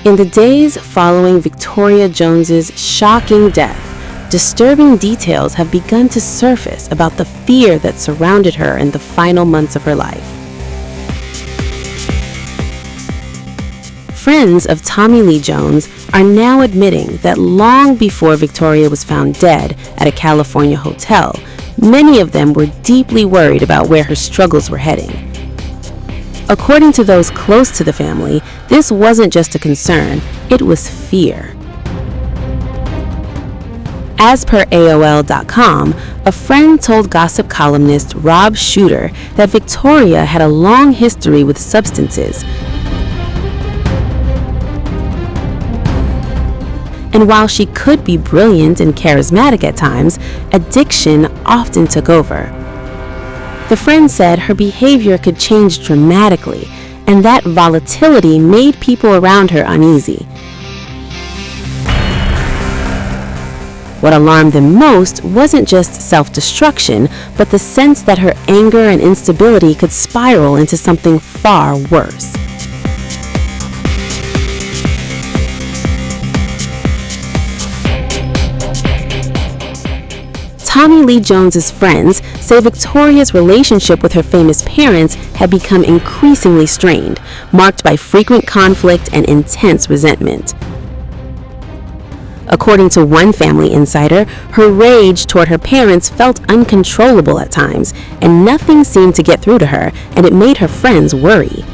In the days following Victoria Jones's shocking death, disturbing details have begun to surface about the fear that surrounded her in the final months of her life. Friends of Tommy Lee Jones are now admitting that long before Victoria was found dead at a California hotel, many of them were deeply worried about where her struggles were heading. According to those close to the family, this wasn't just a concern, it was fear. As per AOL.com, a friend told gossip columnist Rob Shooter that Victoria had a long history with substances. And while she could be brilliant and charismatic at times, addiction often took over. The friend said her behavior could change dramatically, and that volatility made people around her uneasy. What alarmed them most wasn't just self-destruction, but the sense that her anger and instability could spiral into something far worse. Tommy Lee Jones's friends say Victoria's relationship with her famous parents had become increasingly strained, marked by frequent conflict and intense resentment. According to one family insider, her rage toward her parents felt uncontrollable at times, and nothing seemed to get through to her, and it made her friends worry.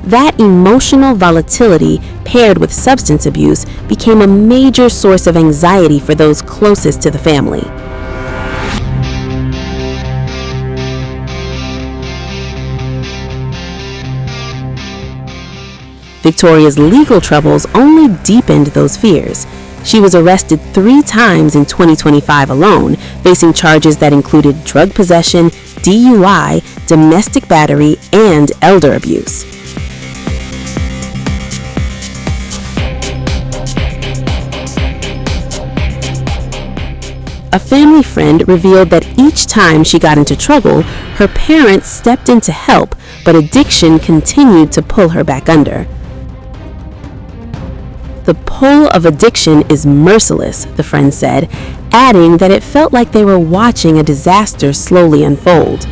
That emotional volatility, paired with substance abuse, became a major source of anxiety for those closest to the family. Victoria's legal troubles only deepened those fears. She was arrested 3 times in 2025 alone, facing charges that included drug possession, DUI, domestic battery, and elder abuse. A family friend revealed that each time she got into trouble, her parents stepped in to help, but addiction continued to pull her back under. The pull of addiction is merciless, the friend said, adding that it felt like they were watching a disaster slowly unfold.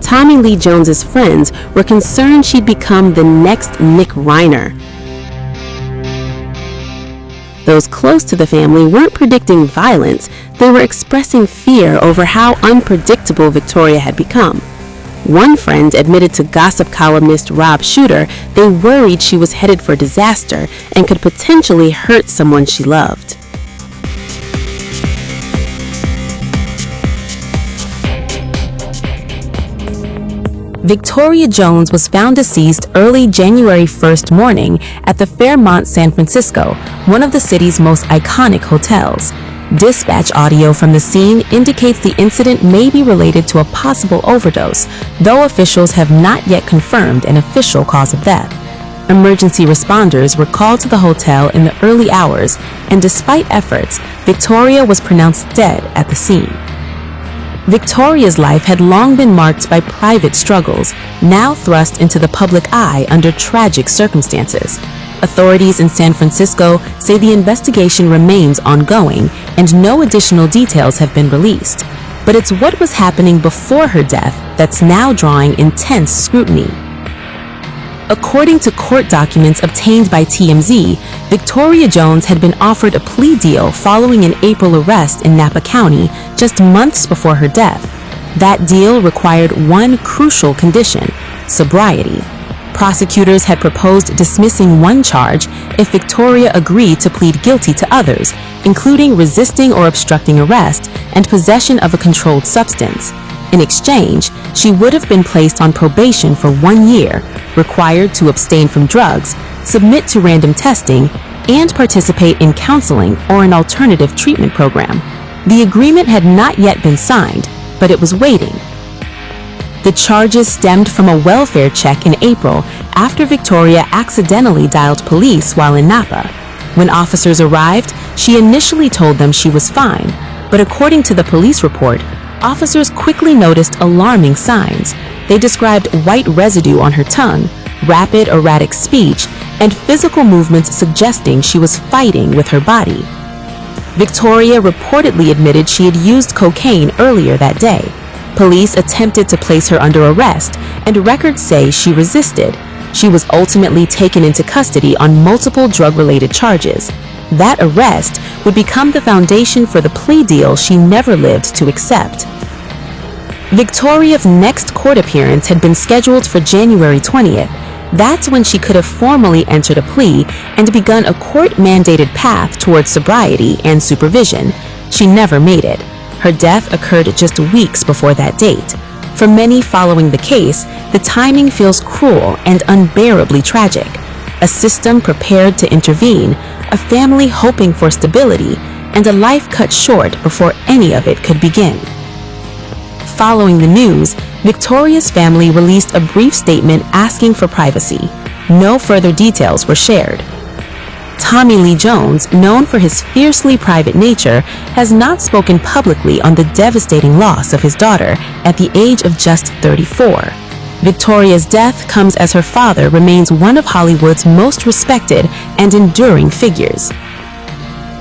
Tommy Lee Jones's friends were concerned she'd become the next Nick Reiner. Those close to the family weren't predicting violence, they were expressing fear over how unpredictable Victoria had become. One friend admitted to gossip columnist Rob Shooter they worried she was headed for disaster and could potentially hurt someone she loved. Victoria Jones was found deceased early January 1st morning at the Fairmont San Francisco, one of the city's most iconic hotels. Dispatch audio from the scene indicates the incident may be related to a possible overdose, though officials have not yet confirmed an official cause of death. Emergency responders were called to the hotel in the early hours, and despite efforts, Victoria was pronounced dead at the scene. Victoria's life had long been marked by private struggles, now thrust into the public eye under tragic circumstances. Authorities in San Francisco say the investigation remains ongoing and no additional details have been released. But it's what was happening before her death that's now drawing intense scrutiny. According to court documents obtained by TMZ, Victoria Jones had been offered a plea deal following an April arrest in Napa County just months before her death. That deal required one crucial condition: sobriety. Prosecutors had proposed dismissing one charge if Victoria agreed to plead guilty to others, including resisting or obstructing arrest and possession of a controlled substance. In exchange, she would have been placed on probation for 1 year, required to abstain from drugs, submit to random testing, and participate in counseling or an alternative treatment program. The agreement had not yet been signed, but it was waiting. The charges stemmed from a welfare check in April after Victoria accidentally dialed police while in Napa. When officers arrived, she initially told them she was fine, but according to the police report, officers quickly noticed alarming signs. They described white residue on her tongue, rapid, erratic speech, and physical movements suggesting she was fighting with her body. Victoria reportedly admitted she had used cocaine earlier that day. Police attempted to place her under arrest, and records say she resisted. She was ultimately taken into custody on multiple drug-related charges. That arrest would become the foundation for the plea deal she never lived to accept. Victoria's next court appearance had been scheduled for January 20th. That's when she could have formally entered a plea and begun a court-mandated path towards sobriety and supervision. She never made it. Her death occurred just weeks before that date. For many following the case, the timing feels cruel and unbearably tragic. A system prepared to intervene, a family hoping for stability, and a life cut short before any of it could begin. Following the news, Victoria's family released a brief statement asking for privacy. No further details were shared. Tommy Lee Jones, known for his fiercely private nature, has not spoken publicly on the devastating loss of his daughter at the age of just 34. Victoria's death comes as her father remains one of Hollywood's most respected and enduring figures.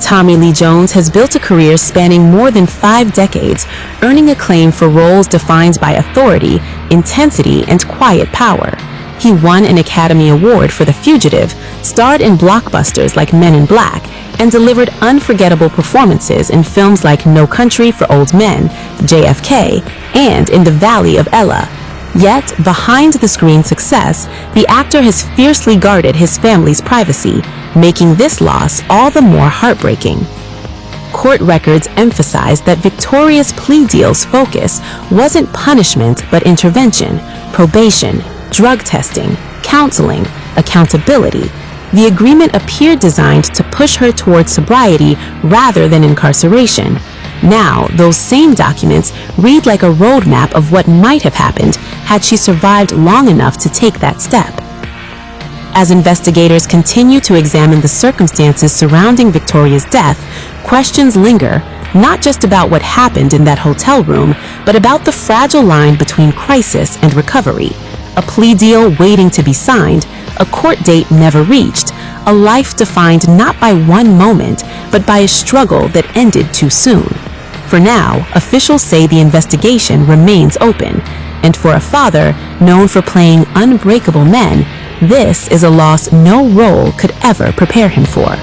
Tommy Lee Jones has built a career spanning more than 5 decades, earning acclaim for roles defined by authority, intensity, and quiet power. He won an Academy Award for The Fugitive, starred in blockbusters like Men in Black, and delivered unforgettable performances in films like No Country for Old Men, JFK, and In the Valley of Ella. Yet, behind the screen success, the actor has fiercely guarded his family's privacy, making this loss all the more heartbreaking. Court records emphasize that Victoria's plea deal's focus wasn't punishment but intervention, probation, drug testing, counseling, accountability. The agreement appeared designed to push her towards sobriety rather than incarceration. Now, those same documents read like a roadmap of what might have happened had she survived long enough to take that step. As investigators continue to examine the circumstances surrounding Victoria's death, questions linger, not just about what happened in that hotel room, but about the fragile line between crisis and recovery. A plea deal waiting to be signed, a court date never reached, a life defined not by one moment, but by a struggle that ended too soon. For now, officials say the investigation remains open, and for a father known for playing unbreakable men, this is a loss no role could ever prepare him for.